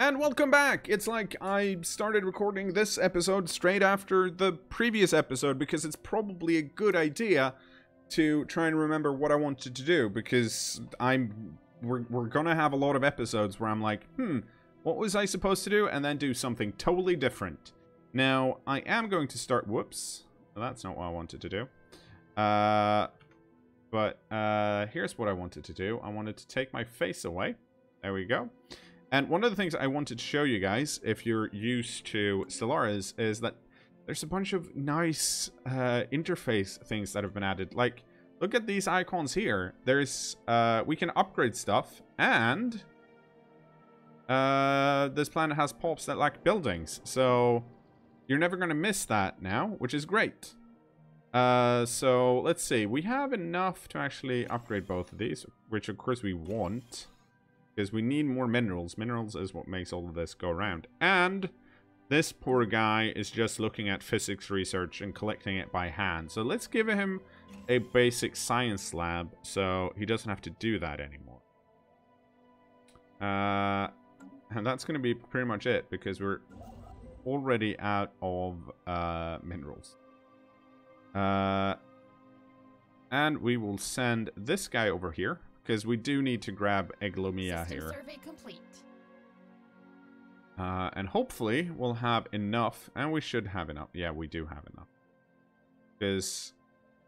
And welcome back! It's like I started recording this episode straight after the previous episode because it's probably a good idea to try and remember what I wanted to do, because we're gonna have a lot of episodes where I'm like, what was I supposed to do? And then do something totally different. Now, I am going to start... Whoops. That's not what I wanted to do. Here's what I wanted to do. I wanted to take my face away. There we go. And one of the things I wanted to show you guys, if you're used to Stellaris, is that there's a bunch of nice interface things that have been added. Like, look at these icons here. There's, we can upgrade stuff, and this planet has pops that lack buildings. So you're never going to miss that now, which is great. So let's see. We have enough to actually upgrade both of these, which of course we want. Because we need more minerals. Minerals is what makes all of this go around. And this poor guy is just looking at physics research and collecting it by hand. So let's give him a basic science lab so he doesn't have to do that anymore. And that's going to be pretty much it, because we're already out of minerals. And we will send this guy over here, because we do need to grab Eglomia here. Survey complete. And hopefully we'll have enough. And we should have enough. Yeah, we do have enough. Because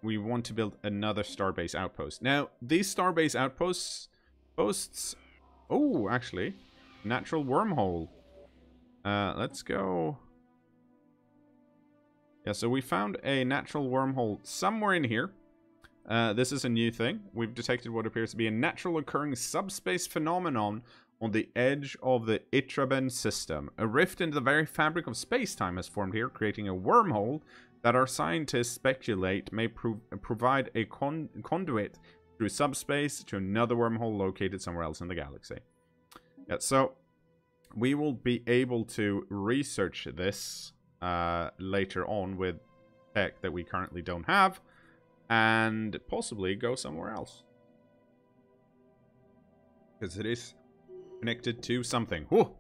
we want to build another starbase outpost. Now, these starbase outposts boasts... Oh, actually. Natural wormhole. Let's go... Yeah, so we found a natural wormhole somewhere in here. This is a new thing. We've detected what appears to be a natural occurring subspace phenomenon on the edge of the Itraben system. A rift into the very fabric of space-time has formed here, creating a wormhole that our scientists speculate may provide a conduit through subspace to another wormhole located somewhere else in the galaxy. Yeah, so we will be able to research this later on with tech that we currently don't have. And possibly go somewhere else. Because it is connected to something. Whoa!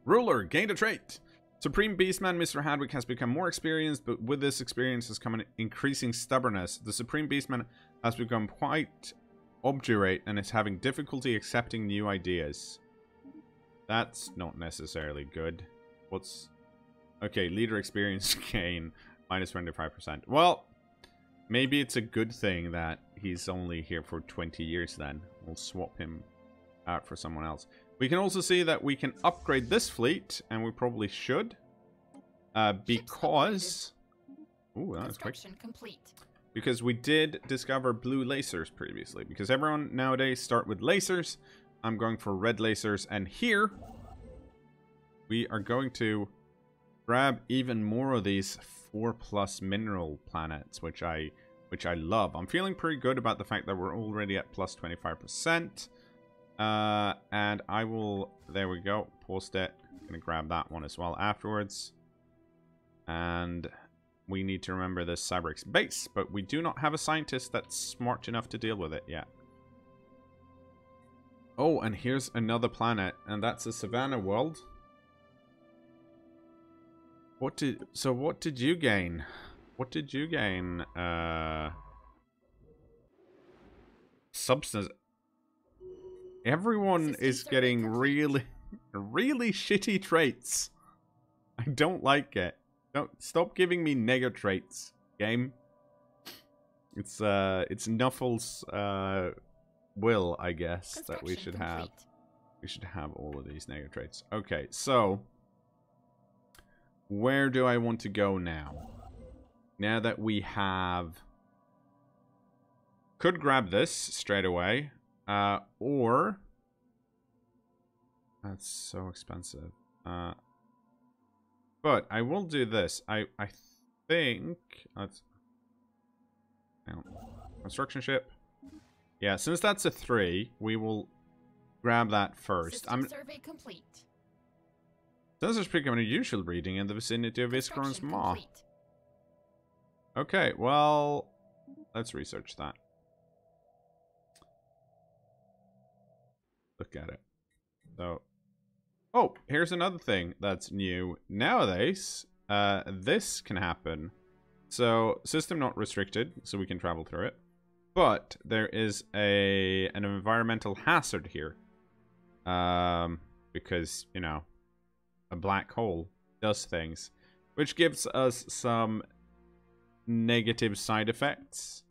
Ruler, gained a trait. Supreme Beastman Mr. Hadwick has become more experienced, but with this experience has come an increasing stubbornness. The Supreme Beastman has become quite obdurate and is having difficulty accepting new ideas. That's not necessarily good. What's... Okay, leader experience gain, minus 25%. Well... Maybe it's a good thing that he's only here for 20 years then. We'll swap him out for someone else. We can also see that we can upgrade this fleet, and we probably should. Because... Ooh, that was quick. Complete. Because we did discover blue lasers previously. Because everyone nowadays start with lasers. I'm going for red lasers. And here, we are going to grab even more of these 4+ mineral planets, which I love. I'm feeling pretty good about the fact that we're already at plus 25%. And I will, there we go, post it. I'm gonna grab that one as well afterwards. And we need to remember this Cyberx base, but we do not have a scientist that's smart enough to deal with it yet. Oh, and here's another planet, and that's a Savannah world. What did you gain? What did you gain? Substance. Everyone is getting really shitty traits. I don't like it. Don't stop giving me nega traits, game. It's Nuffle's will, I guess, that we should have. We should have all of these nega traits. Okay, so where do I want to go now? Now that we have... Could grab this straight away. Or... That's so expensive. But I will do this. I think... Let's... Construction ship. Yeah, since that's a 3, we will grab that first. Survey complete. Sensors pick up an unusual reading in the vicinity of Iskaron's maw. Okay, well, let's research that. Look at it. So, Oh, here's another thing that's new. Nowadays, this can happen. So, system not restricted, so we can travel through it. But there is an environmental hazard here. Because, you know, a black hole does things. Which gives us some negative side effects.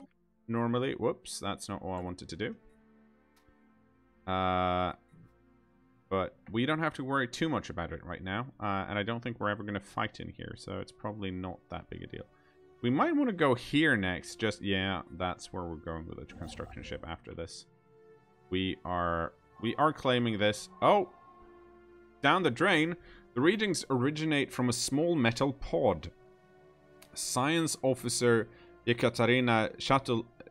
Normally. Whoops, that's not what I wanted to do. But we don't have to worry too much about it right now. And I don't think we're ever going to fight in here. So it's probably not that big a deal. We might want to go here next. Just, yeah, that's where we're going with the construction ship after this. We are claiming this. Oh! Down the drain. The readings originate from a small metal pod. Science officer Yekaterina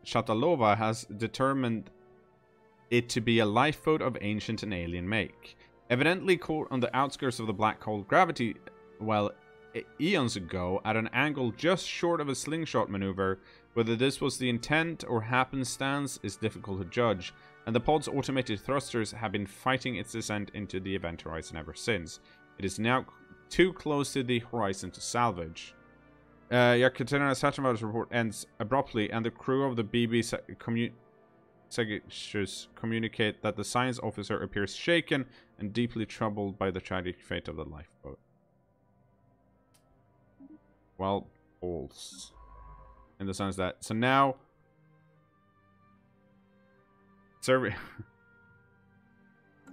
Shatalova has determined it to be a lifeboat of ancient and alien make. Evidently caught on the outskirts of the black hole gravity, well, eons ago, at an angle just short of a slingshot maneuver. Whether this was the intent or happenstance is difficult to judge, and the pod's automated thrusters have been fighting its descent into the event horizon ever since. It is now too close to the horizon to salvage. Yekaterina Sachinova's report ends abruptly, and the crew of the BB communicate that the science officer appears shaken and deeply troubled by the tragic fate of the lifeboat. Well, balls. In the sense that... So now...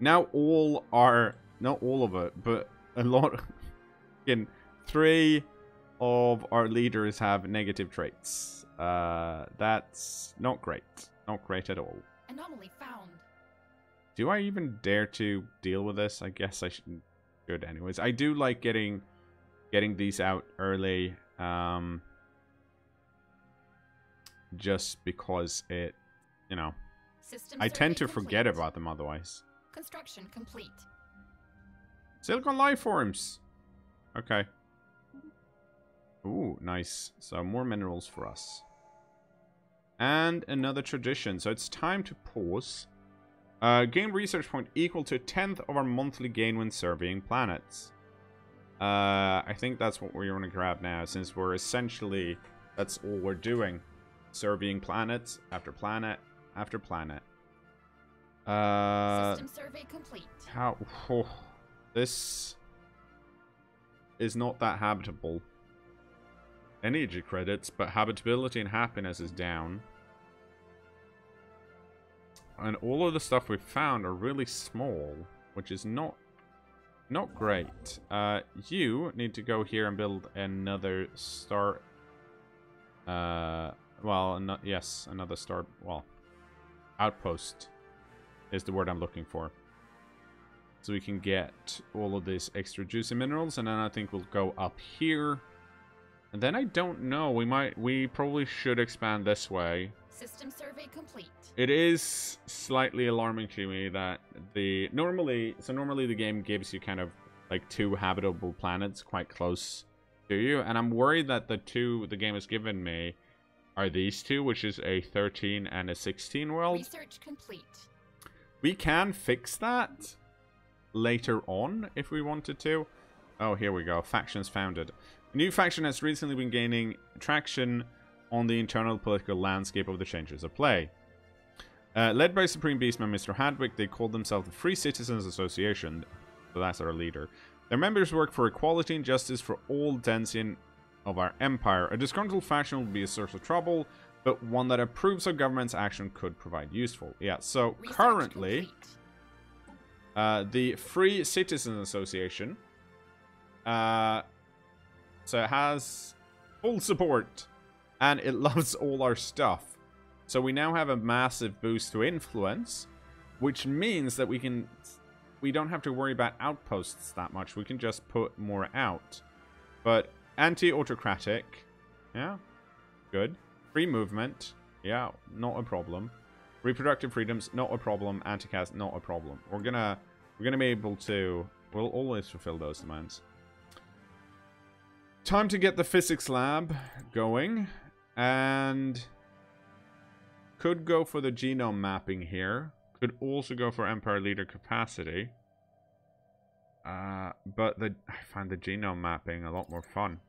now all are... Not all of it, but a lot... Again, 3 of our leaders have negative traits. That's not great. Not great at all. Anomaly found. Do I even dare to deal with this? I guess I should anyways. I do like getting these out early. Just because it, you know, I tend to forget about them otherwise. Construction complete. Silicon life forms. Okay. Ooh, nice. So more minerals for us. And another tradition. So it's time to pause. Gain research point equal to 1/10 of our monthly gain when surveying planets. I think that's what we're going to grab now, since we're essentially, that's all we're doing. Surveying planets after planet after planet. System survey complete. How? Oh, this is not that habitable. Energy credits, but habitability and happiness is down. And all of the stuff we've found are really small, which is not great. You need to go here and build another star. Well, yes, another star. Well, outpost is the word I'm looking for. So we can get all of these extra juicy minerals, and then I think we'll go up here. And then I don't know. We probably should expand this way. System survey complete. It is slightly alarming to me that normally the game gives you kind of like 2 habitable planets quite close to you, and I'm worried that the 2 the game has given me are these 2, which is a 13 and a 16 world. Research complete. We can fix that later on if we wanted to. Oh, here we go. Factions founded. A new faction has recently been gaining traction on the internal political landscape of the Changers of Play. Led by Supreme Beastman Mr. Hadwick, they called themselves the Free Citizens Association, so that's our leader. Their members work for equality and justice for all denizens of our empire. A disgruntled faction will be a source of trouble, but one that approves of government's action could provide useful. Yeah, so Research currently, complete. the Free Citizens Association, so it has full support, and it loves all our stuff. So we now have a massive boost to influence, which means that we don't have to worry about outposts that much. We can just put more out. But anti-autocratic, yeah, good. Free movement, yeah, not a problem. Reproductive freedoms, not a problem. Anti-caste, not a problem. We're gonna be able to. We'll always fulfill those demands. Time to get the physics lab going, and could go for the genome mapping here. Could also go for Empire Leader capacity. But I find the genome mapping a lot more fun.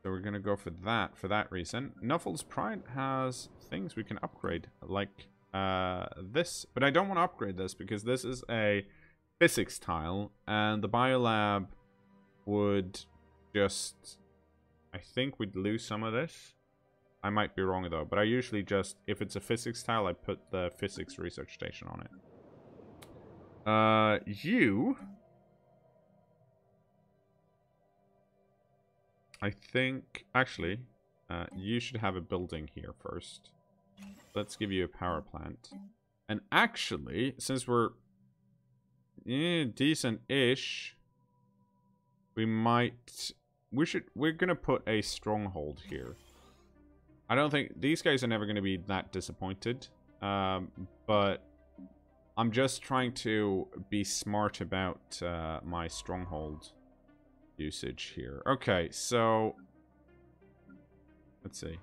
So we're gonna go for that reason. Nuffle's Pride has things we can upgrade, like this. But I don't want to upgrade this because this is a physics tile, and the biolab would just... I think we'd lose some of this. I might be wrong though, but I usually just, if it's a physics tile, I put the physics research station on it. I think, actually, you should have a building here first. Let's give you a power plant. And actually, since we're decent-ish, we're gonna put a stronghold here. I don't think, these guys are never gonna be that disappointed, but I'm just trying to be smart about my stronghold usage here. Okay, so let's see.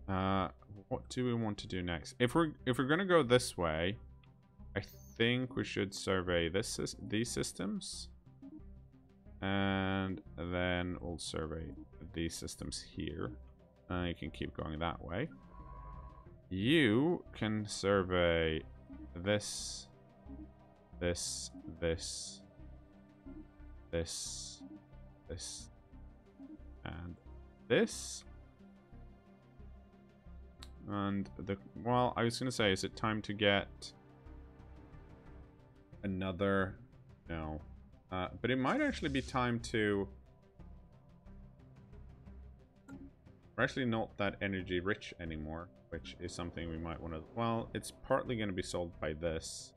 What do we want to do next? If we're gonna go this way, I think we should survey these systems, and then we'll survey these systems here. You can keep going that way. You can survey this, and this. And well, I was gonna say, is it time to get another? No. But it might actually be time to... We're actually not that energy rich anymore, which is something we might want to... Well, it's partly going to be solved by this.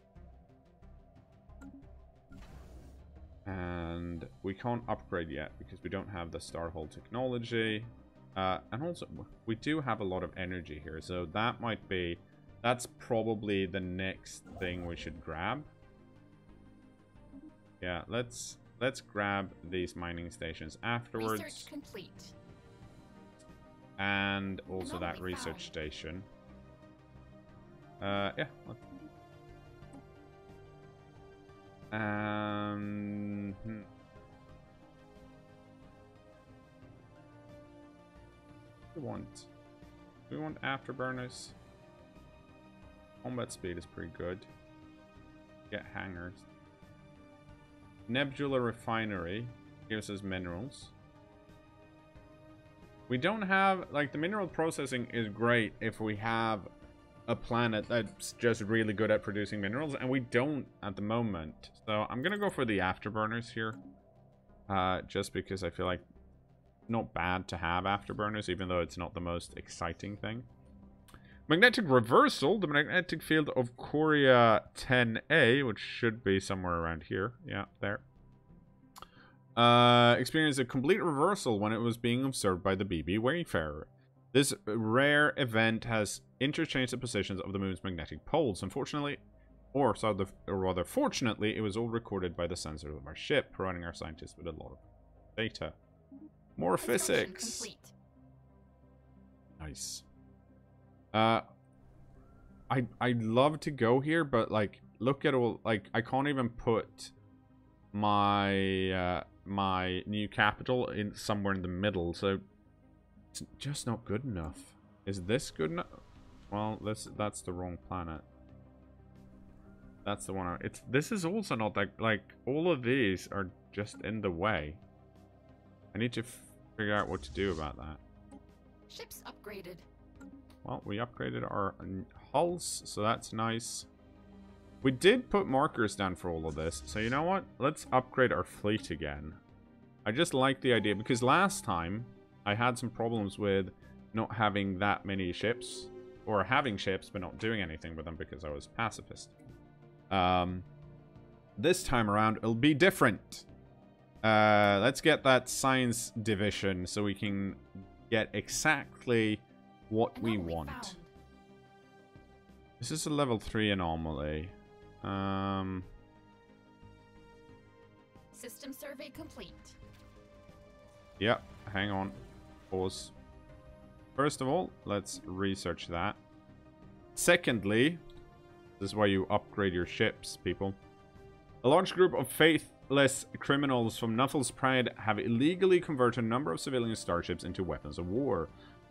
And we can't upgrade yet because we don't have the Starhole technology. And also, we do have a lot of energy here, so that might be... That's probably the next thing we should grab. Yeah, let's grab these mining stations afterwards. Research complete. And also that research station. Yeah. We want afterburners. Combat speed is pretty good. Get hangars. Nebula Refinery gives us minerals. We don't have, like, the mineral processing is great if we have a planet that's just really good at producing minerals, and we don't at the moment. So I'm gonna go for the afterburners here. Just because I feel like not bad to have afterburners, even though it's not the most exciting thing. Magnetic reversal, the magnetic field of Korea 10A, which should be somewhere around here. Yeah, there. Experienced a complete reversal when it was being observed by the BB Wayfarer. This rare event has interchanged the positions of the moon's magnetic poles. Unfortunately, or rather fortunately, it was all recorded by the sensors of our ship, providing our scientists with a lot of data. More physics. Complete. Nice. I'd love to go here, but like, look at all, like, I can't even put my my new capital in somewhere in the middle, so it's just not good enough. Is this good enough? Well, that's the wrong planet. That's the one. This is also not that, like, all of these are just in the way. I need to figure out what to do about that. Ships upgraded. Well, we upgraded our hulls, so that's nice. We did put markers down for all of this, so you know what? Let's upgrade our fleet again. I just like the idea, because last time I had some problems with not having that many ships, or having ships but not doing anything with them because I was pacifist. This time around, it'll be different. Let's get that science division so we can get exactly what we want. This is a level 3 anomaly. System survey complete. Yep, hang on. Pause. First of all, let's research that. Secondly, This is why you upgrade your ships, people. A large group of faithless criminals from Nuffle's Pride have illegally converted a number of civilian starships into weapons of war.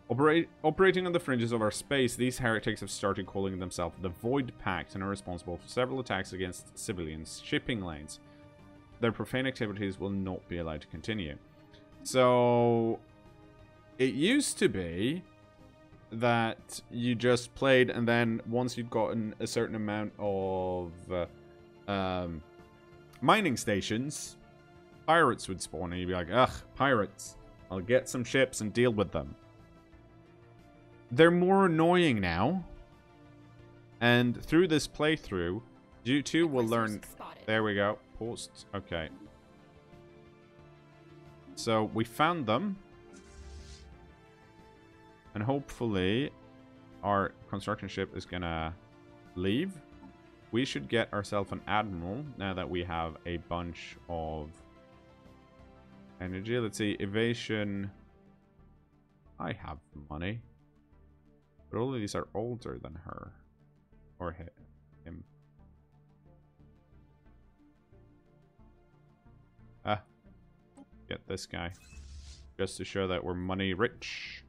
Operating on the fringes of our space, these heretics have started calling themselves the Void Pact and are responsible for several attacks against civilian shipping lanes. Their profane activities will not be allowed to continue. So, it used to be that you just played, and then once you'd gotten a certain amount of mining stations, pirates would spawn, and you'd be like, ugh, pirates. I'll get some ships and deal with them. They're more annoying now. And through this playthrough, you too will learn... There we go. Post. Okay. So, we found them. And hopefully, our construction ship is gonna leave. We should get ourselves an admiral now that we have a bunch of energy. Let's see, evasion. I have money. But all of these are older than her. Or him. Get this guy. Just to show that we're money rich.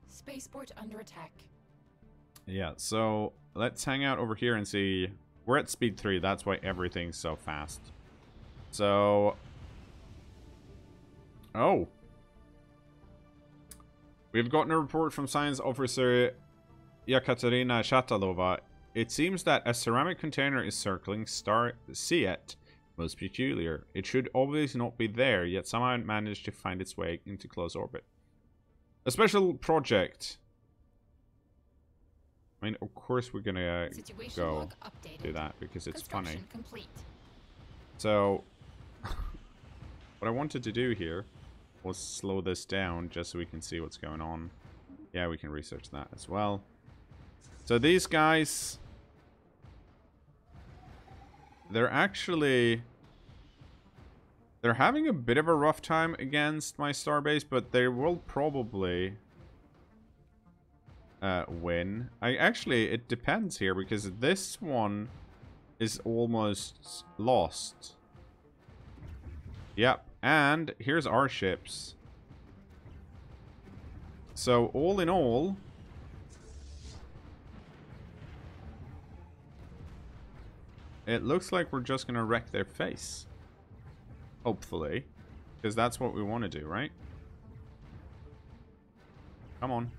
Spaceport under attack. Yeah, so let's hang out over here and see. We're at speed 3. That's why everything's so fast. So... Oh. We've gotten a report from Science Officer Yekaterina Shatalova. It seems that a ceramic container is circling Star Seat. Most peculiar. It should obviously not be there, yet somehow it managed to find its way into close orbit. A special project. I mean, of course we're gonna go do that because it's funny. Complete. So, what I wanted to do here was slow this down just so we can see what's going on. Yeah, we can research that as well. So these guys, they're having a bit of a rough time against my starbase, but they will probably win. It depends here because this one is almost lost. Yep, and here's our ships. So all in all, it looks like we're just gonna wreck their face. Hopefully. Because that's what we want to do, right? Come on.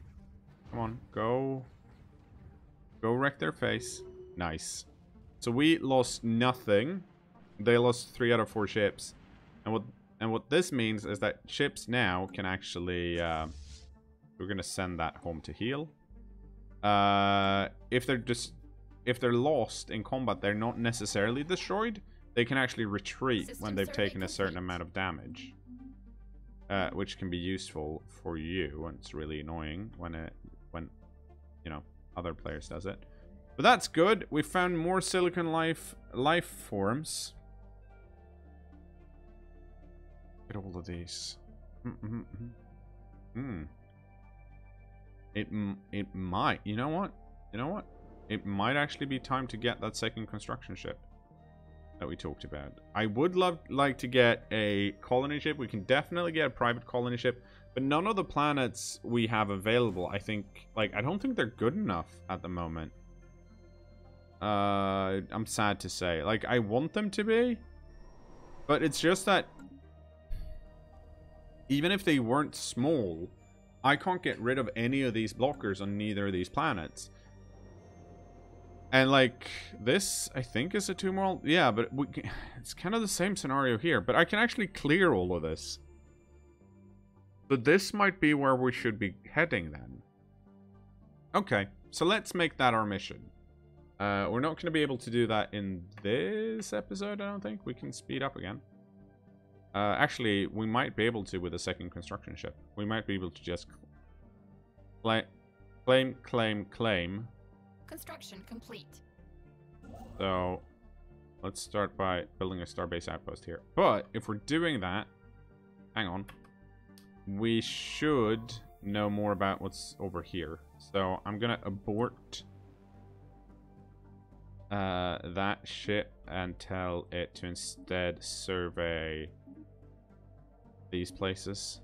Come on. Go. Go wreck their face. Nice. So we lost nothing. They lost 3 out of 4 ships. And what this means is that ships now can actually... we're going to send that home to heal. If they're lost in combat, they're not necessarily destroyed. They can actually retreat when they've taken a certain amount of damage. Which can be useful for you, and it's really annoying when you know, other players does it. But that's good. We found more silicon life forms. Get all of these. It might. You know what? You know what? It might actually be time to get that second construction ship that we talked about. I would like to get a colony ship. We can definitely get a private colony ship, but none of the planets we have available, I think, like, I don't think they're good enough at the moment. I'm sad to say. Like, I want them to be, but it's just that even if they weren't small, I can't get rid of any of these blockers on neither of these planets. And, like, this, I think, is a tumor. Yeah, but it's kind of the same scenario here. But I can actually clear all of this. So this might be where we should be heading, then. Okay, so let's make that our mission. We're not going to be able to do that in this episode, I don't think. We can speed up again. Actually, we might be able to with a second construction ship. We might be able to just claim. Construction complete. So, let's start by building a starbase outpost here. But, if we're doing that, hang on, we should know more about what's over here. So, I'm going to abort that shit and tell it to instead survey these places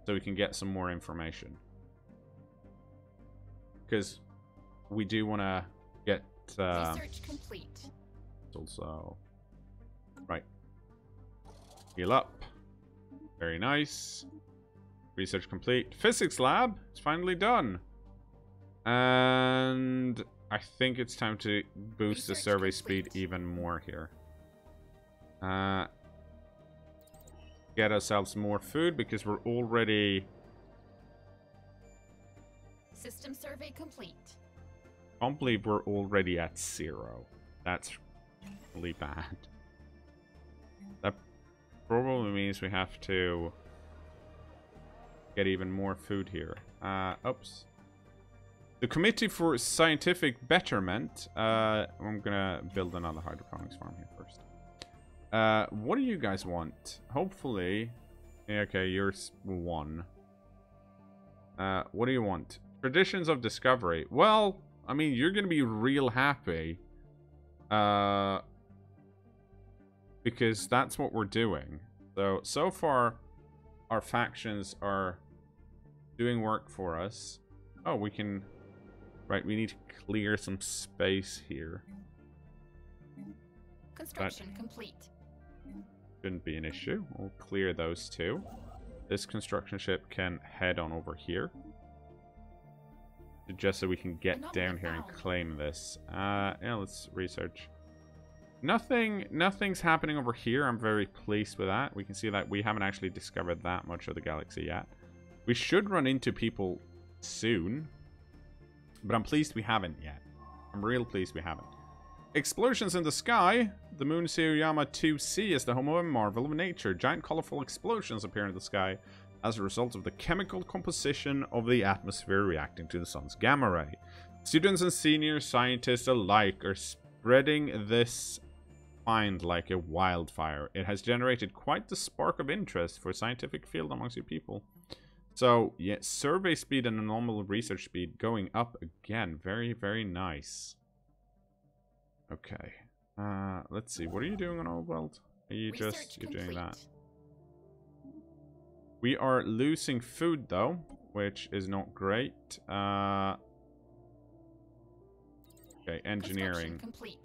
so we can get some more information, because we do want to get research complete. Also, right, heal up, very nice. Research complete. Physics lab is finally done, and I think it's time to boost the survey speed even more here. Get ourselves more food because we're already... System survey complete. I can't believe we're already at 0. That's really bad. That probably means we have to get even more food here. Oops. The Committee for Scientific Betterment. I'm gonna build another hydroponics farm here first. What do you guys want? Hopefully... Yeah, okay, you're 1. What do you want? Traditions of Discovery. Well, I mean, you're gonna be real happy. Because that's what we're doing. So far, our factions are doing work for us. Oh, we can... Right, we need to clear some space here. Construction complete. Shouldn't be an issue. We'll clear those two. This construction ship can head on over here. Just so we can get down here and claim this. Yeah, let's research. Nothing's happening over here. I'm very pleased with that. We can see that we haven't actually discovered that much of the galaxy yet. We should run into people soon. But I'm pleased we haven't yet. I'm real pleased we haven't. Explosions in the sky. The moon Tsurayama 2C is the home of a marvel of nature. Giant colorful explosions appear in the sky as a result of the chemical composition of the atmosphere reacting to the sun's gamma ray. Students and senior scientists alike are spreading this find like a wildfire. It has generated quite the spark of interest for scientific field amongst your people. So, yeah, survey speed and normal research speed going up again. Very, very nice. Okay. Let's see. What are you doing on our world? Are you just... You're doing that. We are losing food, though, which is not great. Okay, engineering.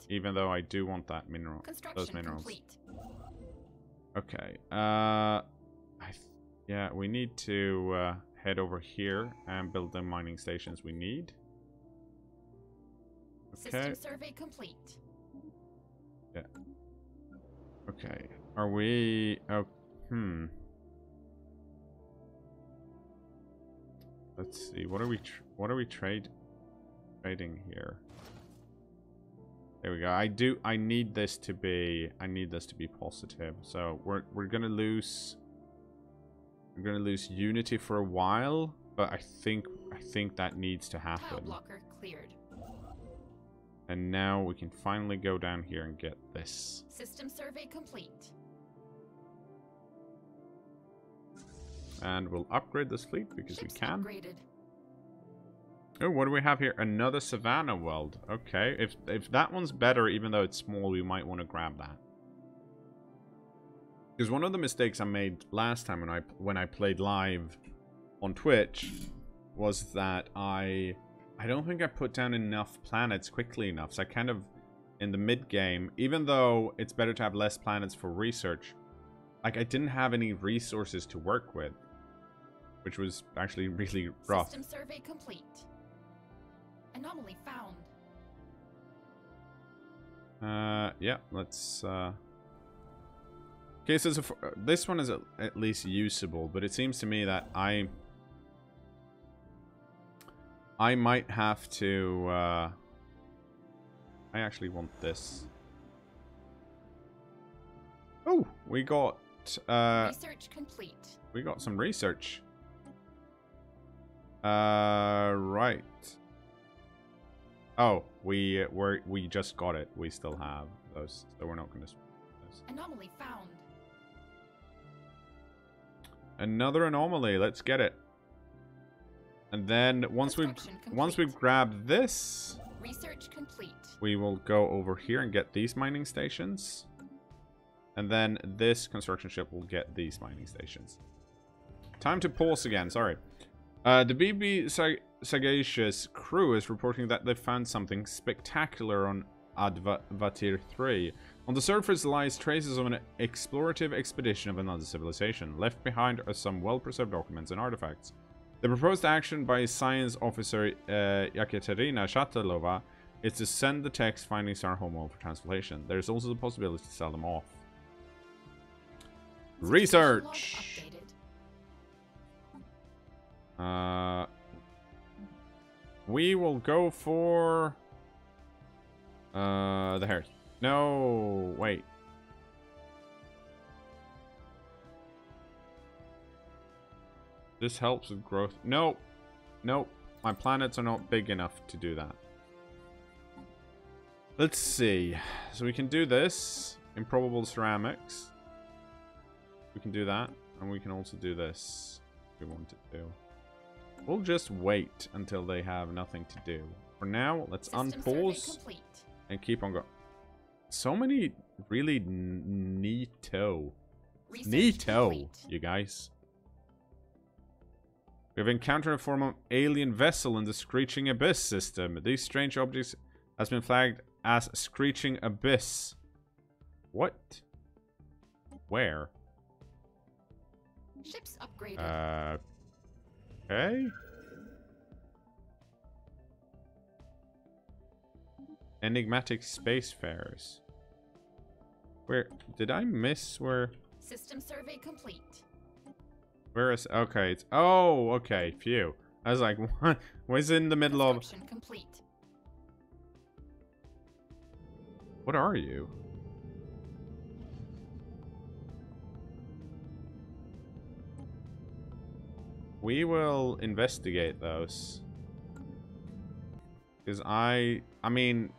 Even though I do want that mineral. Those minerals. Complete. Okay. Yeah, we need to head over here and build the mining stations we need. Okay. System survey complete. Yeah. Okay. Are we... Oh, Let's see. What are we trading here? There we go. I need this to be positive. So we're gonna lose unity for a while, but I think that needs to happen. Tile blocker cleared. And now we can finally go down here and get this. System survey complete. And we'll upgrade this fleet because Ships we can. Upgraded. Oh, what do we have here? Another Savannah world. Okay, if that one's better, even though it's small, we might want to grab that. Because one of the mistakes I made last time when I played live on Twitch was that I don't think I put down enough planets quickly enough. So I kind of, in the mid-game, even though it's better to have less planets for research, like I didn't have any resources to work with, which was actually really rough. System survey complete. Anomaly found. Yeah, let's okay, so this one is at least usable, but it seems to me that I might have to I actually want this. Oh, we got Research complete. We got some research. Right. Oh, we just got it. We still have those, so we're not going to. Anomaly found. Another anomaly. Let's get it. And then once we've grabbed this, research complete. We will go over here and get these mining stations. And then this construction ship will get these mining stations. Time to pause again, sorry. The BB Sagacious crew is reporting that they found something spectacular on Advatir 3. On the surface lies traces of an explorative expedition of another civilization. Left behind are some well-preserved documents and artifacts. The proposed action by Science Officer Yekaterina Shatilova is to send the text findings to our homeworld for translation. There is also the possibility to sell them off. Research! We will go for... the hair. No, wait. This helps with growth. No. Nope. My planets are not big enough to do that. Let's see. So we can do this. Improbable ceramics. We can do that. And we can also do this. If we want to do. We'll just wait until they have nothing to do. For now, let's unpause and keep on going. So many really neato, you guys. We have encountered a form of alien vessel in the Screeching Abyss system. These strange objects has been flagged as Screeching Abyss. What? Where? Ships upgraded. Okay. Enigmatic spacefarers. Where did I miss where? System survey complete. Where is? Okay, it's okay. Phew. I was like, what? Was in the middle of? Complete. What are you? We will investigate those. Because I mean,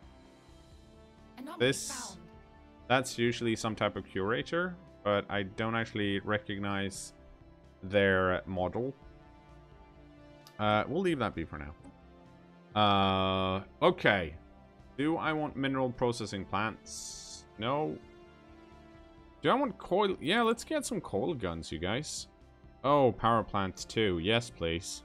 that's usually some type of curator, but I don't actually recognize their model. We'll leave that be for now. Okay. Do I want mineral processing plants? No. Do I want coil? Yeah, let's get some coil guns, you guys. Oh, power plants too. Yes, please.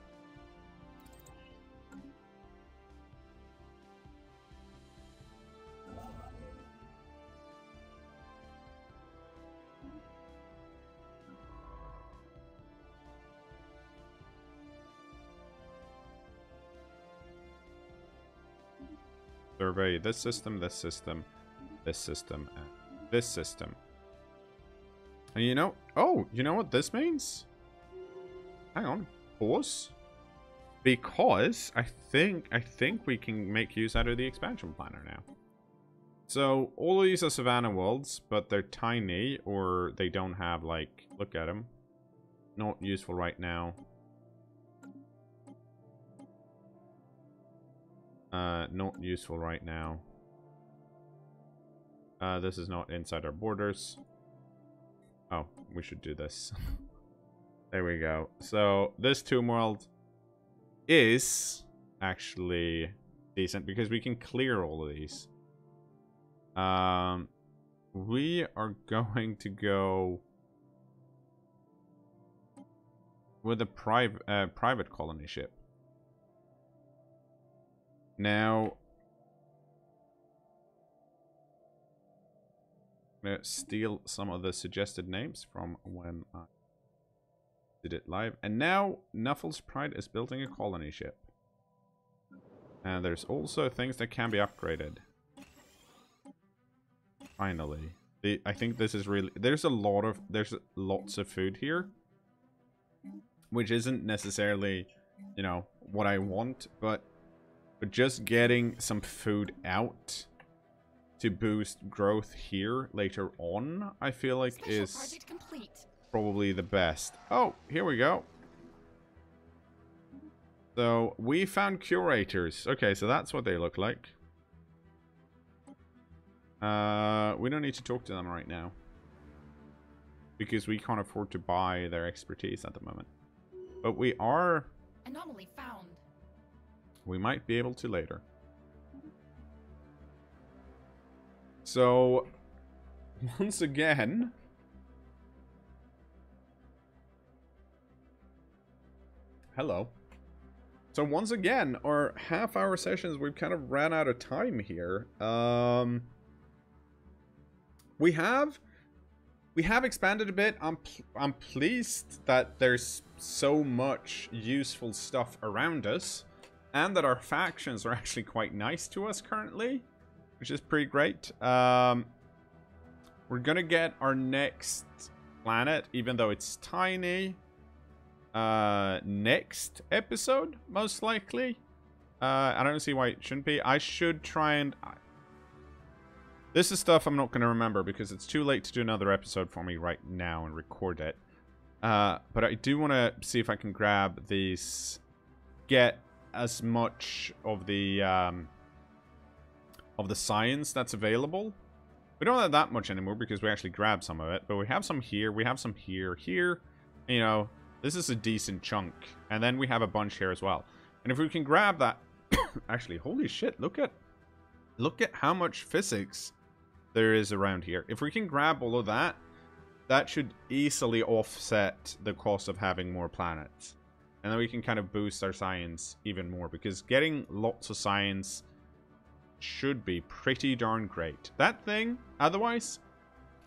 Survey this system, this system, this system, and this system. And you know, oh, you know what this means? Hang on, pause. Because I think we can make use out of the expansion planner now. So all of these are Savannah worlds, but they're tiny, or they don't have like, look at them. Not useful right now. Not useful right now. This is not inside our borders. Oh, we should do this. There we go. So this tomb world is actually decent because we can clear all of these. We are going to go with a private colony ship. Now, I'm going to steal some of the suggested names from when I did it live. And now, Nuffle's Pride is building a colony ship. And there's also things that can be upgraded. Finally. I think this is really... There's lots of food here. Which isn't necessarily, you know, what I want, but just getting some food out to boost growth here later on, I feel like is probably the best. Oh, here we go. So we found curators. Okay, so that's what they look like. We don't need to talk to them right now because we can't afford to buy their expertise at the moment. But we are... Anomaly found. We might be able to later. So, once again... Hello. So once again, our half-hour sessions, we've kind of ran out of time here. We have expanded a bit. I'm pleased that there's so much useful stuff around us, and that our factions are actually quite nice to us currently, which is pretty great. We're gonna get our next planet, even though it's tiny, next episode, most likely. I don't see why it shouldn't be. I should try and... This is stuff I'm not going to remember because it's too late to do another episode for me right now and record it. But I do want to see if I can grab these, get as much of the science that's available. We don't have that much anymore because we actually grabbed some of it, but we have some here, we have some here, you know, this is a decent chunk, and then we have a bunch here as well. And if we can grab that, actually, holy shit, look at how much physics there is around here. If we can grab all of that, that should easily offset the cost of having more planets. And then we can kind of boost our science even more, because getting lots of science should be pretty darn great. That thing, otherwise,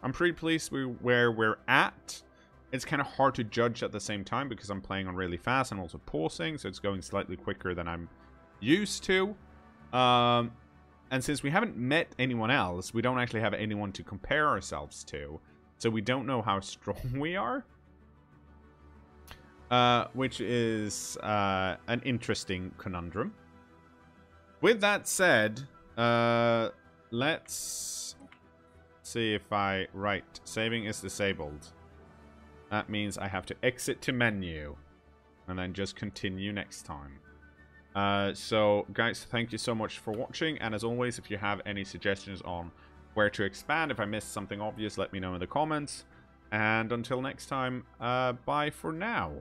I'm pretty pleased where we're at. It's kind of hard to judge at the same time because I'm playing on really fast and also pausing, so it's going slightly quicker than I'm used to. And since we haven't met anyone else, we don't actually have anyone to compare ourselves to, so we don't know how strong we are. Which is an interesting conundrum. With that said, let's see if right, saving is disabled. That means I have to exit to menu and then just continue next time. So guys, thank you so much for watching, and as always, if you have any suggestions on where to expand, if I missed something obvious, let me know in the comments. And until next time, bye for now.